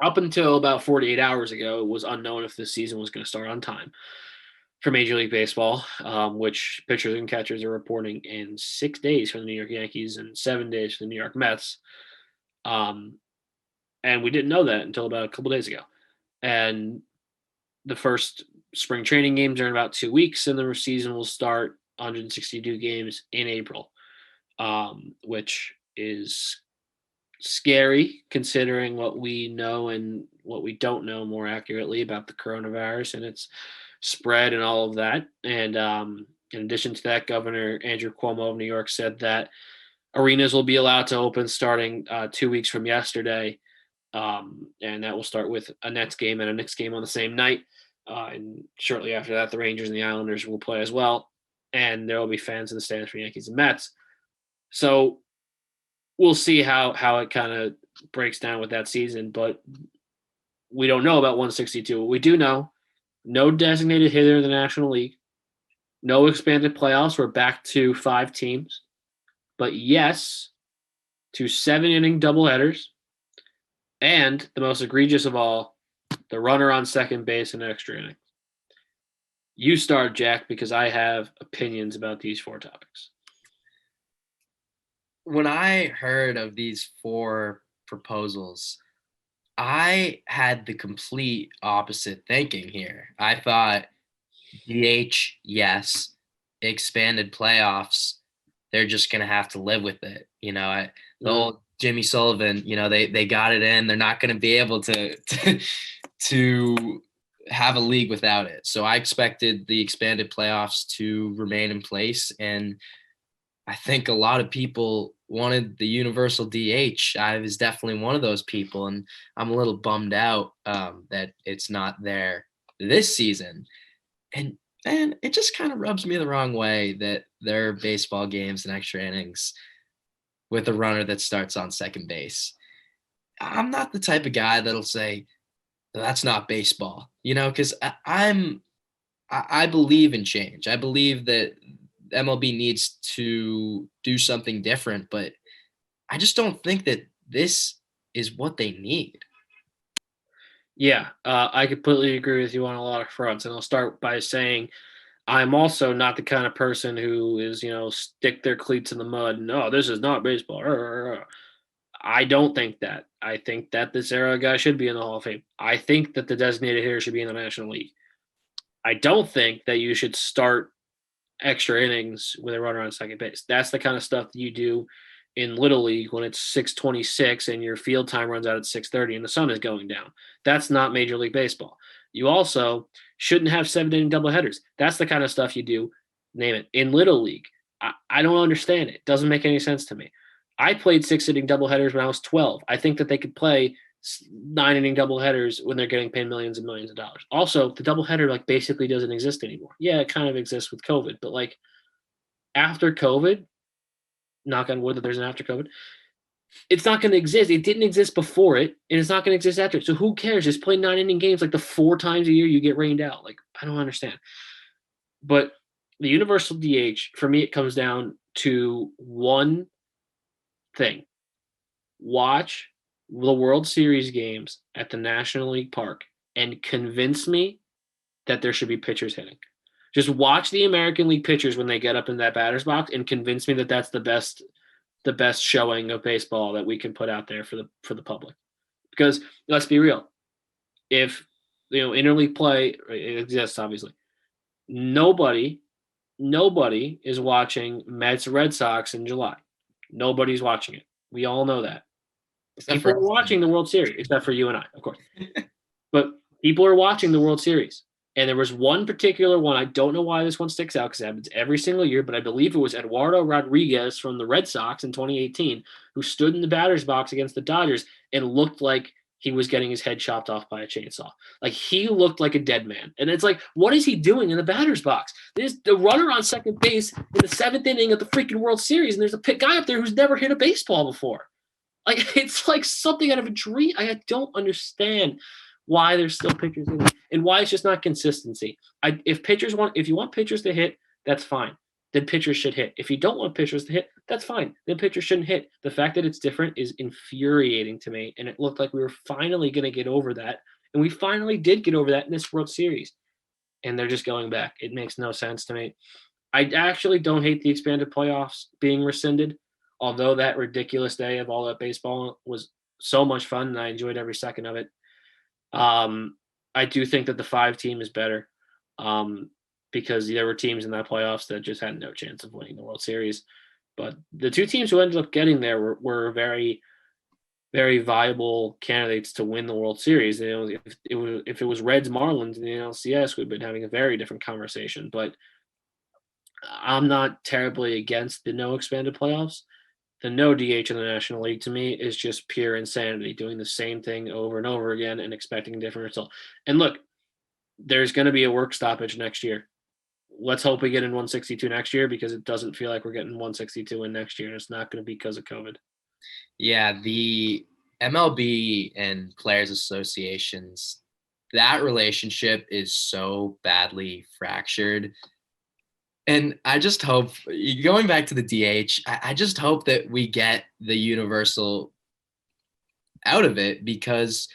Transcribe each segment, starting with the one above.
Up until about 48 hours ago, it was unknown if this season was going to start on time for Major League Baseball, which pitchers and catchers are reporting in 6 days for the New York Yankees and 7 days for the New York Mets. And we didn't know that until about a couple days ago. And the first spring training games are in about 2 weeks, and the season will start 162 games in April, which is scary considering what we know and what we don't know more accurately about the coronavirus and its spread and all of that. And in addition to that, Governor Andrew Cuomo of New York said that arenas will be allowed to open starting 2 weeks from yesterday. And that will start with a Nets game and a Knicks game on the same night. And shortly after that, the Rangers and the Islanders will play as well. And there will be fans in the stands for Yankees and Mets. So we'll see how it kind of breaks down with that season. But we don't know about 162. What we do know, no designated hitter in the National League, no expanded playoffs. We're back to 5 teams. But yes, to 7-inning doubleheaders. And the most egregious of all, the runner on second base in extra innings. You start, Jack, because I have opinions about these 4 topics. When I heard of these 4 proposals, I had the complete opposite thinking here. I thought DH, yes, expanded playoffs, they're just going to have to live with it. The old Jimmy Sullivan, they got it in. They're not going to be able to have a league without it. So I expected the expanded playoffs to remain in place. And I think a lot of people wanted the universal DH. I was definitely one of those people. And I'm a little bummed out that it's not there this season. And it just kind of rubs me the wrong way that there are baseball games and extra innings with a runner that starts on second base. I'm not the type of guy that'll say that's not baseball, because I believe in change. I believe that MLB needs to do something different, but I just don't think that this is what they need. Yeah, I completely agree with you on a lot of fronts. And I'll start by saying I'm also not the kind of person who is, stick their cleats in the mud. No, this is not baseball. I don't think that. I think that this era guy should be in the Hall of Fame. I think that the designated hitter should be in the National League. I don't think that you should start extra innings with a runner on second base. That's the kind of stuff that you do in Little League when it's 6:26 and your field time runs out at 6:30 and the sun is going down. That's not Major League Baseball. You also shouldn't have 7-inning doubleheaders. That's the kind of stuff you do, name it, in Little League. I don't understand it. It doesn't make any sense to me. I played 6-inning doubleheaders when I was 12. I think that they could play 9-inning doubleheaders when they're getting paid millions and millions of dollars. Also, the doubleheader basically doesn't exist anymore. Yeah, it kind of exists with COVID, but after COVID, knock on wood that there's an after COVID, it's not going to exist. It didn't exist before it, and it's not going to exist after it. So who cares? Just play 9-inning games the 4 times a year you get rained out. I don't understand. But the universal DH, for me, it comes down to one thing. Watch the World Series games at the National League Park and convince me that there should be pitchers hitting. Just watch the American League pitchers when they get up in that batter's box and convince me that that's the best showing of baseball that we can put out there for the public. Because let's be real, if interleague play exists, obviously, nobody is watching Mets Red Sox in July. Nobody's watching it. We all know that. People are watching the World Series, except for you and I, of course. But people are watching the World Series. And there was one particular one. I don't know why this one sticks out because it happens every single year, but I believe it was Eduardo Rodriguez from the Red Sox in 2018 who stood in the batter's box against the Dodgers and looked like he was getting his head chopped off by a chainsaw. He looked like a dead man. And it's what is he doing in the batter's box? There's the runner on second base in the 7th inning of the freaking World Series, and there's a guy up there who's never hit a baseball before. It's something out of a dream. I don't understand why there's still pitchers in it and why it's just not consistency. If you want pitchers to hit, that's fine. then pitchers should hit. If you don't want pitchers to hit, that's fine. Then pitchers shouldn't hit. The fact that it's different is infuriating to me, and it looked like we were finally going to get over that, and we finally did get over that in this World Series, and they're just going back. It makes no sense to me. I actually don't hate the expanded playoffs being rescinded, although that ridiculous day of all that baseball was so much fun, and I enjoyed every second of it. I do think that the 5 team is better, because there were teams in that playoffs that just had no chance of winning the World Series. But the 2 teams who ended up getting there were very, very viable candidates to win the World Series. You know, if it was Reds Marlins in the NLCS, we've been having a very different conversation. But I'm not terribly against the no expanded playoffs. The no DH in the National League to me is just pure insanity, doing the same thing over and over again and expecting a different result. And look, there's going to be a work stoppage next year. Let's hope we get in 162 next year, because it doesn't feel like we're getting 162 in next year, and it's not going to be because of COVID. Yeah, the MLB and players associations, that relationship is so badly fractured. And I just hope, going back to the DH, I just hope that we get the universal out of it, because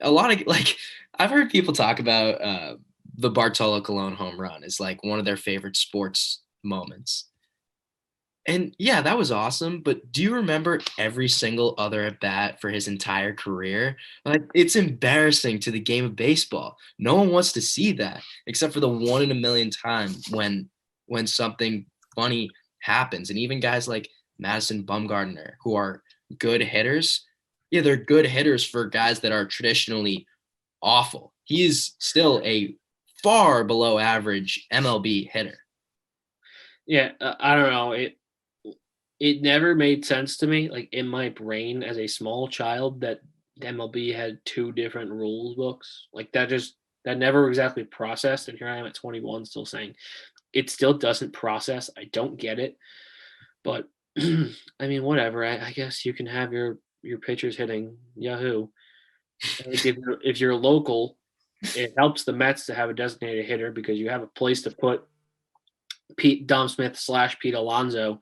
a lot of, like, I've heard people talk about the Bartolo Colon home run is like one of their favorite sports moments. And yeah, that was awesome. But do you remember every single other at bat for his entire career? Like, it's embarrassing to the game of baseball. No one wants to see that, except for the 1 in a million time when something funny happens. And even guys like Madison Bumgarner, who are good hitters, yeah, they're good hitters for guys that are traditionally awful. He is still a far below average MLB hitter. Yeah, I don't know. It never made sense to me, like in my brain as a small child, that MLB had 2 different rules books. Like that never exactly processed. And here I am at 21 still saying it still doesn't process. I don't get it. But I mean, whatever. I guess you can have your pitchers hitting Yahoo. Like if you're local, it helps the Mets to have a designated hitter, because you have a place to put Dom Smith / Pete Alonso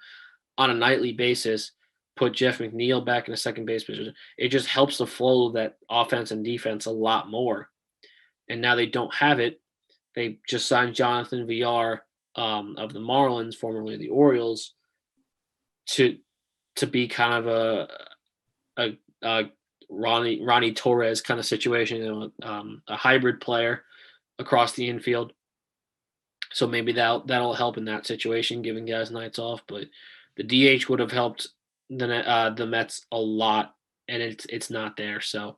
on a nightly basis. Put Jeff McNeil back in a second base position. It just helps the flow of that offense and defense a lot more. And now they don't have it. They just signed Jonathan Villar, of the Marlins, formerly the Orioles, to be kind of a Ronnie Torres kind of situation, a hybrid player across the infield. So maybe that'll help in that situation, giving guys nights off. But the DH would have helped the Mets a lot, and it's not there. So